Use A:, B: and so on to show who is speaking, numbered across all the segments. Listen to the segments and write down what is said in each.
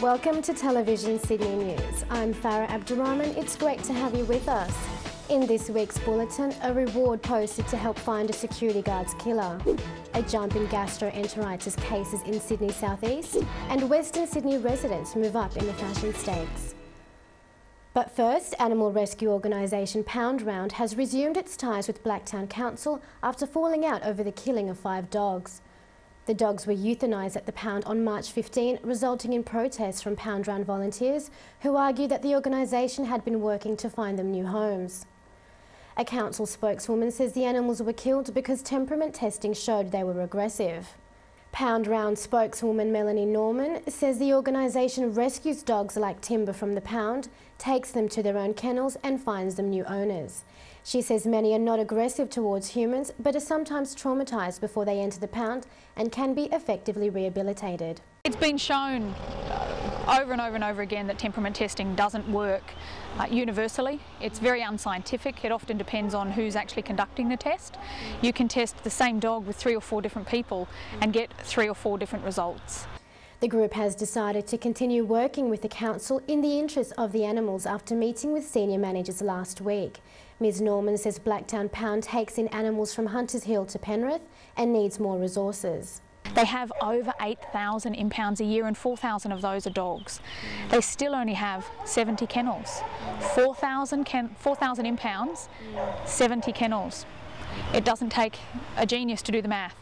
A: Welcome to Television Sydney News. I'm Farah Abdurrahman. It's great to have you with us. In this week's bulletin, a reward posted to help find a security guard's killer, a jump in gastroenteritis cases in Sydney South East, and Western Sydney residents move up in the fashion stakes. But first, animal rescue organisation Pound Round has resumed its ties with Blacktown Council after falling out over the killing of 5 dogs. The dogs were euthanised at the pound on March 15, resulting in protests from Pound Round volunteers who argue that the organisation had been working to find them new homes. A council spokeswoman says the animals were killed because temperament testing showed they were aggressive. Pound Round spokeswoman Melanie Norman says the organisation rescues dogs like Timber from the pound, takes them to their own kennels and finds them new owners. She says many are not aggressive towards humans but are sometimes traumatised before they enter the pound and can be effectively rehabilitated.
B: It's been shown over and over and over again that temperament testing doesn't work universally. It's very unscientific. It often depends on who's actually conducting the test. You can test the same dog with 3 or 4 different people and get 3 or 4 different results.
A: The group has decided to continue working with the council in the interest of the animals after meeting with senior managers last week. Ms Norman says Blacktown Pound takes in animals from Hunters Hill to Penrith and needs more resources.
B: They have over 8,000 impounds a year and 4,000 of those are dogs. They still only have 70 kennels. 4,000 impounds, 70 kennels. It doesn't take a genius to do the math.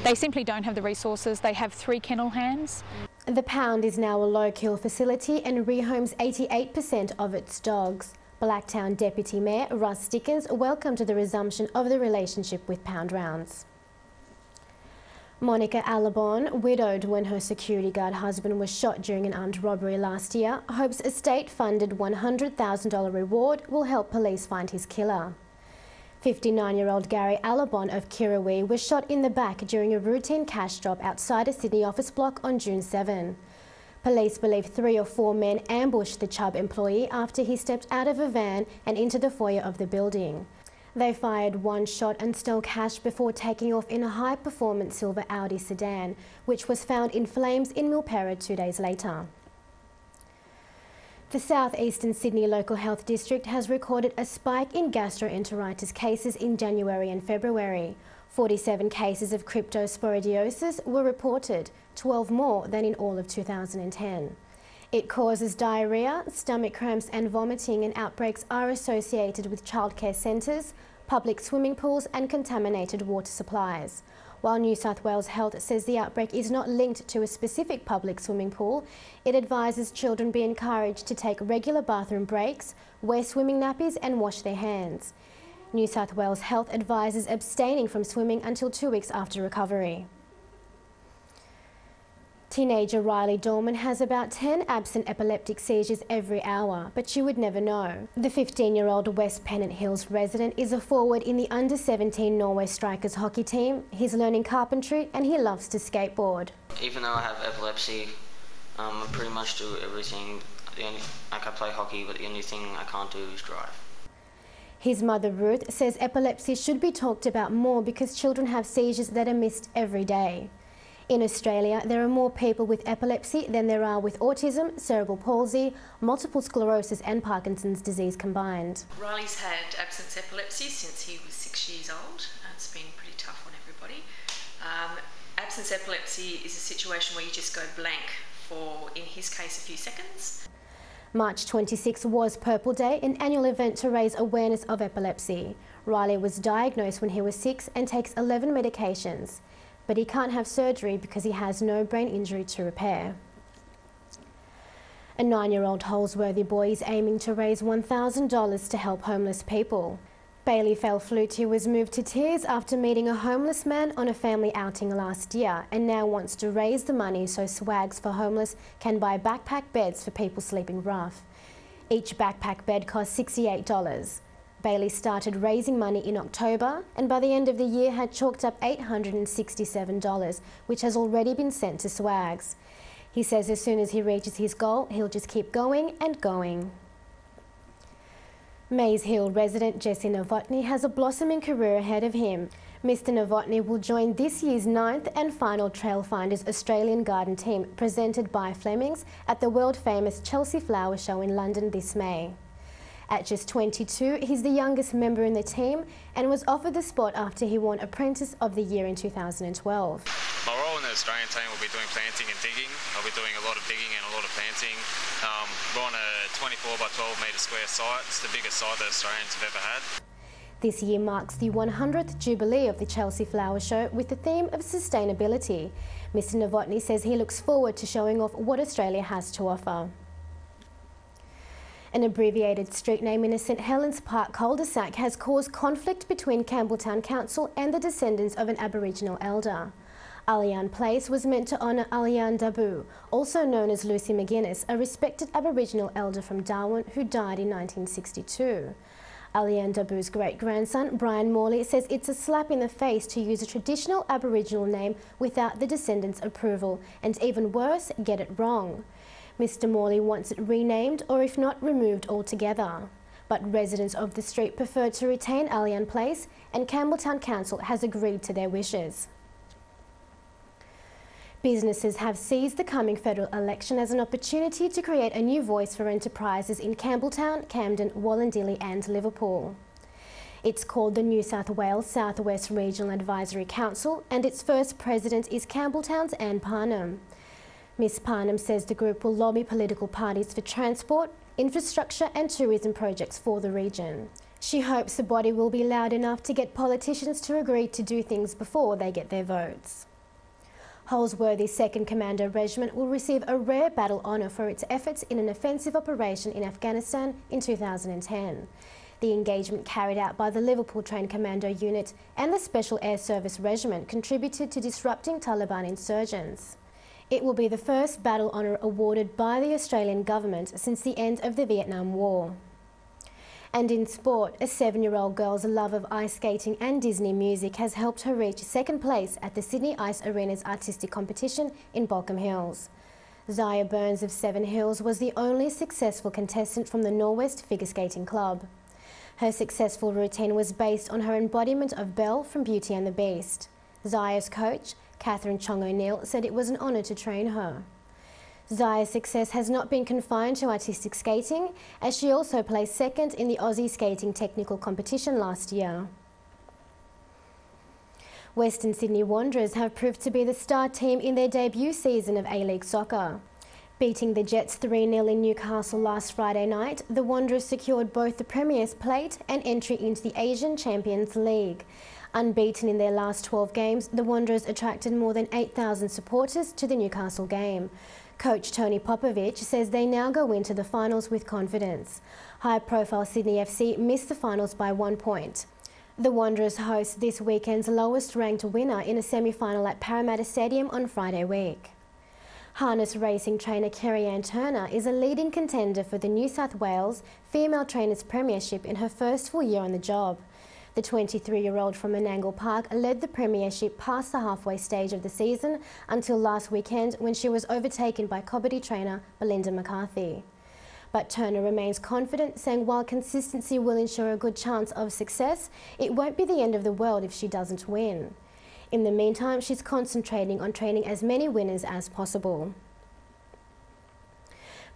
B: They simply don't have the resources. They have 3 kennel hands.
A: The pound is now a low-kill facility and rehomes 88% of its dogs. Blacktown Deputy Mayor Russ Dickens welcomed the resumption of the relationship with Pound Rounds. Monica Alabon, widowed when her security guard husband was shot during an armed robbery last year, hopes a state-funded $100,000 reward will help police find his killer. 59-year-old Gary Alabon of Kirrawee was shot in the back during a routine cash drop outside a Sydney office block on June 7. Police believe 3 or 4 men ambushed the Chubb employee after he stepped out of a van and into the foyer of the building. They fired 1 shot and stole cash before taking off in a high-performance silver Audi sedan, which was found in flames in Milperra 2 days later. The South Eastern Sydney Local Health District has recorded a spike in gastroenteritis cases in January and February. 47 cases of cryptosporidiosis were reported, 12 more than in all of 2010. It causes diarrhoea, stomach cramps and vomiting, and outbreaks are associated with childcare centres, public swimming pools and contaminated water supplies. While New South Wales Health says the outbreak is not linked to a specific public swimming pool, it advises children be encouraged to take regular bathroom breaks, wear swimming nappies and wash their hands. New South Wales Health advises abstaining from swimming until 2 weeks after recovery. Teenager Riley Dorman has about 10 absent epileptic seizures every hour, but you would never know. The 15-year-old West Pennant Hills resident is a forward in the under-17 Norway Strikers hockey team. He's learning carpentry and he loves to skateboard.
C: Even though I have epilepsy, I pretty much do everything. I play hockey, but the only thing I can't do is drive.
A: His mother Ruth says epilepsy should be talked about more because children have seizures that are missed every day. In Australia, there are more people with epilepsy than there are with autism, cerebral palsy, multiple sclerosis and Parkinson's disease combined.
D: Riley's had absence epilepsy since he was 6 years old. It's been pretty tough on everybody. Absence epilepsy is a situation where you just go blank for, in his case, a few seconds.
A: March 26 was Purple Day, an annual event to raise awareness of epilepsy. Riley was diagnosed when he was 6 and takes 11 medications. But he can't have surgery because he has no brain injury to repair. A 9-year-old Holsworthy boy is aiming to raise $1,000 to help homeless people. Bailey Flutie was moved to tears after meeting a homeless man on a family outing last year and now wants to raise the money so Swags for Homeless can buy backpack beds for people sleeping rough. Each backpack bed costs $68. Bailey started raising money in October and by the end of the year had chalked up $867, which has already been sent to Swags. He says as soon as he reaches his goal, he'll just keep going and going. Maze Hill resident Jesse Novotny has a blossoming career ahead of him. Mr Novotny will join this year's 9th and final Trailfinders Australian Garden team presented by Flemings at the world-famous Chelsea Flower Show in London this May. At just 22, he's the youngest member in the team and was offered the spot after he won Apprentice of the Year in 2012.
E: My role in the Australian team will be doing planting and digging. I'll be doing a lot of digging and a lot of planting. We're on a 24 by 12 metre square site. It's the biggest site that Australians have ever had.
A: This year marks the 100th Jubilee of the Chelsea Flower Show with the theme of sustainability. Mr Novotny says he looks forward to showing off what Australia has to offer. An abbreviated street name in a St Helens Park cul-de-sac has caused conflict between Campbelltown Council and the descendants of an Aboriginal elder. Alyan Place was meant to honour Alyan Dabu, also known as Lucy McGuinness, a respected Aboriginal elder from Darwin who died in 1962. Alyan Dabu's great-grandson, Brian Morley, says it's a slap in the face to use a traditional Aboriginal name without the descendants' approval, and even worse, get it wrong. Mr Morley wants it renamed or if not removed altogether. But residents of the street prefer to retain Alyan Place and Campbelltown Council has agreed to their wishes. Businesses have seized the coming federal election as an opportunity to create a new voice for enterprises in Campbelltown, Camden, Wallandilly and Liverpool. It's called the New South Wales Southwest Regional Advisory Council and its first president is Campbelltown's Anne Parnham. Ms Parnham says the group will lobby political parties for transport, infrastructure and tourism projects for the region. She hopes the body will be loud enough to get politicians to agree to do things before they get their votes. Holsworthy's 2nd Commando Regiment will receive a rare battle honour for its efforts in an offensive operation in Afghanistan in 2010. The engagement carried out by the Liverpool Trained Commando Unit and the Special Air Service Regiment contributed to disrupting Taliban insurgents. It will be the first battle honour awarded by the Australian government since the end of the Vietnam War. And in sport, a 7-year-old girl's love of ice skating and Disney music has helped her reach 2nd place at the Sydney Ice Arena's artistic competition in Balcombe Hills. Zaya Burns of Seven Hills was the only successful contestant from the Norwest Figure Skating Club. Her successful routine was based on her embodiment of Belle from Beauty and the Beast. Zaya's coach, Catherine Chong O'Neill, said it was an honour to train her. Zaya's success has not been confined to artistic skating, as she also placed 2nd in the Aussie Skating Technical competition last year. Western Sydney Wanderers have proved to be the star team in their debut season of A-League soccer. Beating the Jets 3-0 in Newcastle last Friday night, the Wanderers secured both the Premier's Plate and entry into the Asian Champions League. Unbeaten in their last 12 games, the Wanderers attracted more than 8,000 supporters to the Newcastle game. Coach Tony Popovich says they now go into the finals with confidence. High-profile Sydney FC missed the finals by 1 point. The Wanderers host this weekend's lowest-ranked winner in a semi-final at Parramatta Stadium on Friday week. Harness racing trainer Kerry-Ann Turner is a leading contender for the New South Wales Female Trainers Premiership in her first full year on the job. The 23-year-old from Menangle Park led the premiership past the halfway stage of the season until last weekend when she was overtaken by Cobbitty trainer Belinda McCarthy. But Turner remains confident, saying while consistency will ensure a good chance of success, it won't be the end of the world if she doesn't win. In the meantime, she's concentrating on training as many winners as possible.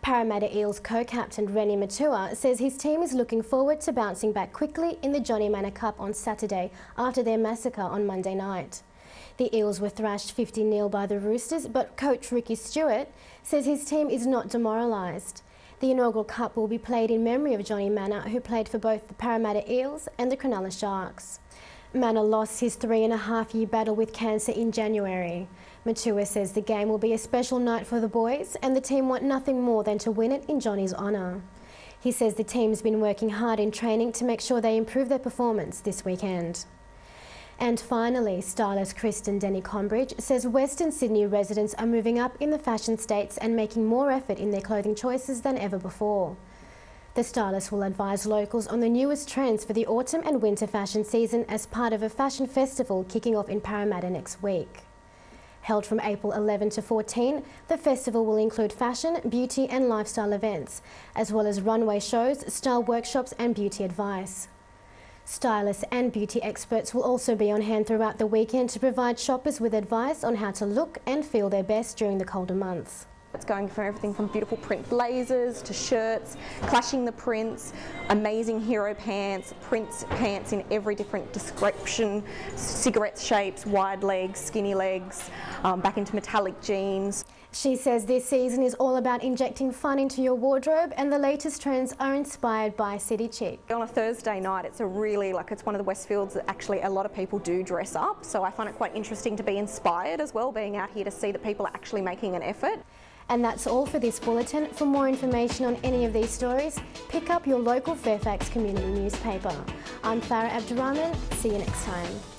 A: Parramatta Eels co-captain Rennie Matua says his team is looking forward to bouncing back quickly in the Johnny Manor Cup on Saturday after their massacre on Monday night. The Eels were thrashed 50-0 by the Roosters, but coach Ricky Stewart says his team is not demoralised. The inaugural cup will be played in memory of Johnny Manor, who played for both the Parramatta Eels and the Cronulla Sharks. Manor lost his 3.5-year battle with cancer in January. Matua says the game will be a special night for the boys and the team want nothing more than to win it in Johnny's honour. He says the team's been working hard in training to make sure they improve their performance this weekend. And finally, stylist Kristen Denny-Combridge says Western Sydney residents are moving up in the fashion states and making more effort in their clothing choices than ever before. The stylist will advise locals on the newest trends for the autumn and winter fashion season as part of a fashion festival kicking off in Parramatta next week. Held from April 11 to 14, the festival will include fashion, beauty and lifestyle events, as well as runway shows, style workshops and beauty advice. Stylists and beauty experts will also be on hand throughout the weekend to provide shoppers with advice on how to look and feel their best during the colder months.
F: It's going from everything from beautiful print blazers to shirts, clashing the prints, amazing hero pants, print pants in every different description, cigarette shapes, wide legs, skinny legs, back into metallic jeans.
A: She says this season is all about injecting fun into your wardrobe, and the latest trends are inspired by City Chic.
F: On a Thursday night, it's it's one of the Westfields that actually a lot of people do dress up, so I find it quite interesting to be inspired as well, being out here to see that people are actually making an effort.
A: And that's all for this bulletin. For more information on any of these stories, pick up your local Fairfax community newspaper. I'm Farah Abdurrahman. See you next time.